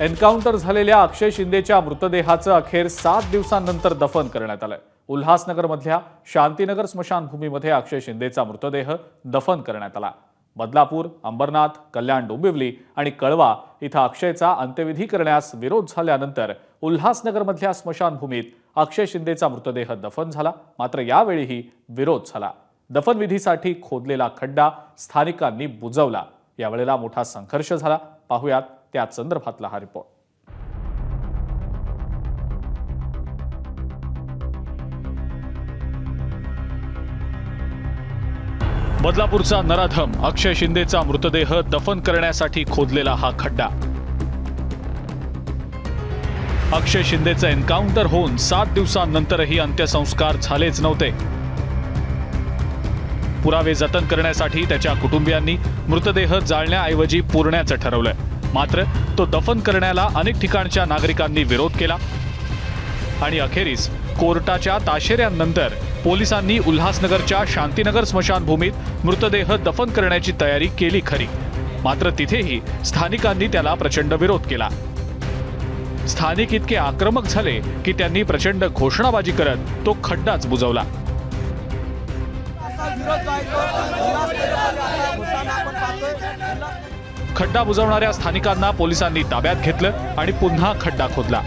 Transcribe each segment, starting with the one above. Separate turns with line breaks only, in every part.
Encounter झालेल्या अक्षय शिंदेच्या मृतदेहाचं अखेर 7 दिवसांनंतर दफन करण्यात आलं। उल्हासनगरमधल्या शांतीनगर स्मशानभूमीमध्ये अक्षय शिंदेचा मृतदेह दफन करण्यात आला। बदलापूर, अंबरनाथ, कल्याण डोंबिवली आणि कळवा इथं अक्षयचा अंत्यविधी करण्यास विरोध झाल्यानंतर उल्हासनगरमधल्या स्मशानभूमीत अक्षय शिंदेचा मृतदेह दफन झाला। मात्र यावेळीही विरोध झाला। दफनविधीसाठी खोदलेला खड्डा स्थानिकांनी बुजवला। यावेळेला मोठा संघर्ष झाला। पाहुयात त्या संदर्भातला हा रिपोर्ट। बदलापूरचा नराधम अक्षय शिंदेचा मृतदेह दफन करण्यासाठी खोदलेला हा खड्डा। अक्षय शिंदेचं एन्काउंटर होऊन 7 दिवसांनंतरही अंत्यसंस्कार झालेच नव्हते। पुरावे जतन करण्यासाठी त्याच्या कुटुंबियांनी मृतदेह जाळण्याऐवजी पुरण्याचं ठरवलं। मात्र तो दफन करण्याला अनेक ठिकाणच्या नागरिकांनी विरोध केला आणि अखेरीस कोर्टाच्या ताशेऱ्यांनंतर पोलिसांनी उल्हासनगरच्या शांतीनगर स्मशानभूमीत मृतदेह दफन करण्याची तयारी केली खरी। मात्र तिथेही स्थानिकांनी त्याला प्रचंड विरोध केला। स्थानिक इतके आक्रमक झाले की त्यांनी प्रचंड घोषणाबाजी करत तो खड्डाच बुजवला। खड्डा बुजवणाऱ्या स्थानिकांना पोलिसांनी ताब्यात घेतलं आणि पुन्हा खड्डा खोदला।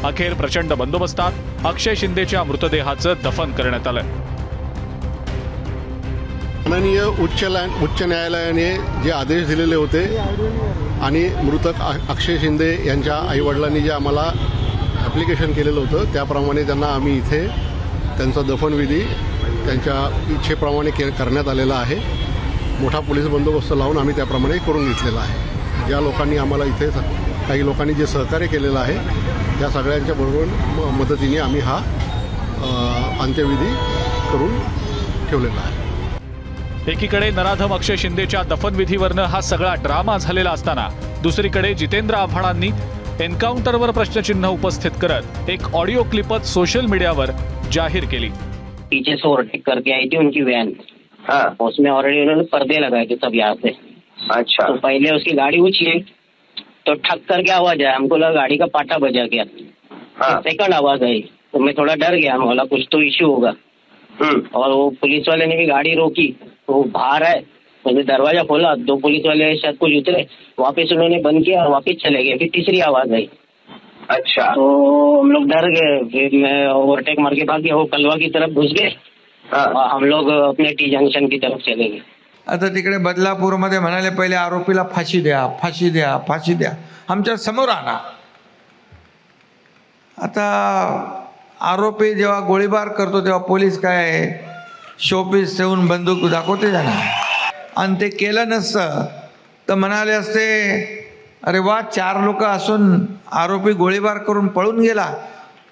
अखेर प्रचंड बंदोबस्तात अक्षय शिंदेच्या मृतदेहाचं दफन करण्यात आलं।
माननीय उच्च न्यायालयाने जे आदेश दिलेले होते आणि मृतक अक्षय शिंदे यांच्या आईवडिलांनी जे आम्हाला ॲप्लिकेशन केलेलं होतं त्याप्रमाणे त्यांना आम्ही इथे त्यांचा दफनविधी त्यांच्या इच्छेप्रमाणे करण्यात आलेला आहे। मोठा पोलीस बंदोबस्त लावून आम्ही त्याप्रमाणे करून घेतलेला आहे। ज्या लोकांनी आम्हाला इथे काही लोकांनी जे सहकार्य केलेलं आहे त्या सगळ्यांच्या बरोबर मदतीने आम्ही हा अंत्यविधी करून ठेवलेला आहे।
एकीकडे नराधम अक्षय शिंदेच्या दफनविधीवरनं हा सगळा ड्रामा झालेला असताना दुसरीकडे जितेंद्र आव्हाडांनी एन्काउंटरवर प्रश्नचिन्ह उपस्थित करत एक ऑडिओ क्लिपच सोशल मीडियावर जाहीर केली।
पीछे से ओवरटेक करके आई थी उनकी वैन। हाँ, उसमें ऑलरेडी उन्होंने पर्दे लगाए थे सब यहाँ से। अच्छा, तो पहले उसकी गाड़ी उछली तो ठक करके आवाज आया, हमको लगा गाड़ी का पाटा बजा गया। हाँ, सेकंड आवाज आई तो मैं थोड़ा डर गया, बोला कुछ तो इश्यू होगा। और वो पुलिस वाले ने भी गाड़ी रोकी तो वो बाहर आए, मैंने दरवाजा खोला, 2 पुलिस वाले शायद कुछ उतरे, वापस उन्होंने बंद किया और वापस चले गए। फिर तीसरी आवाज आई। अच्छा, तो हम लोग डर गए। फिर मैं ओवरटेक मार के भाग गया, वो कलवा की तरफ घुस गए। हम लोग अपने टी जंक्शन की तरफ चले गए।
आता तिकडे बदलापूरमध्ये म्हणाले पहिले आरोपीला फाशी द्या, फाशी द्या, फाशी द्या, आमच्या समोर आणा। आता आरोपी जेव्हा गोळीबार करतो तेव्हा पोलीस काय शोपीस ठेवून बंदूक दाखवते जाणार, आणि ते केलं नसतं तर म्हणाले असते अरे वा 4 लोक असून आरोपी गोळीबार करून पळून गेला,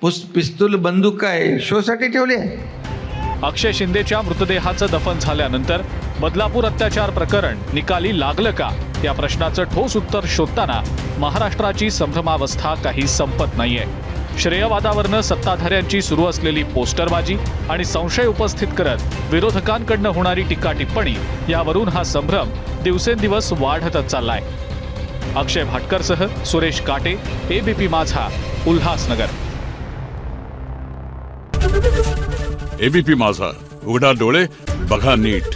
पिस्तूल बंदूक काय शोसाठी ठेवली आहे।
अक्षय शिंदेच्या मृतदेहाचं दफन झाल्यानंतर बदलापूर अत्याचार प्रकरण निकाली लागलं का या प्रश्नाचं ठोस उत्तर शोधताना महाराष्ट्राची संभ्रमावस्था काही संपत नाहीये। श्रेयवादावरनं सत्ताधाऱ्यांची सुरू असलेली पोस्टरबाजी आणि संशय उपस्थित करत विरोधकांकडनं होणारी टीका टिप्पणी यावरून हा संभ्रम दिवसेंदिवस वाढतच चाललाय। अक्षय भाटकरसह सुरेश काटे, एबीपी माझा, उल्हासनगर।
एबीपी माझा, उघडा डोळे बघा नीट।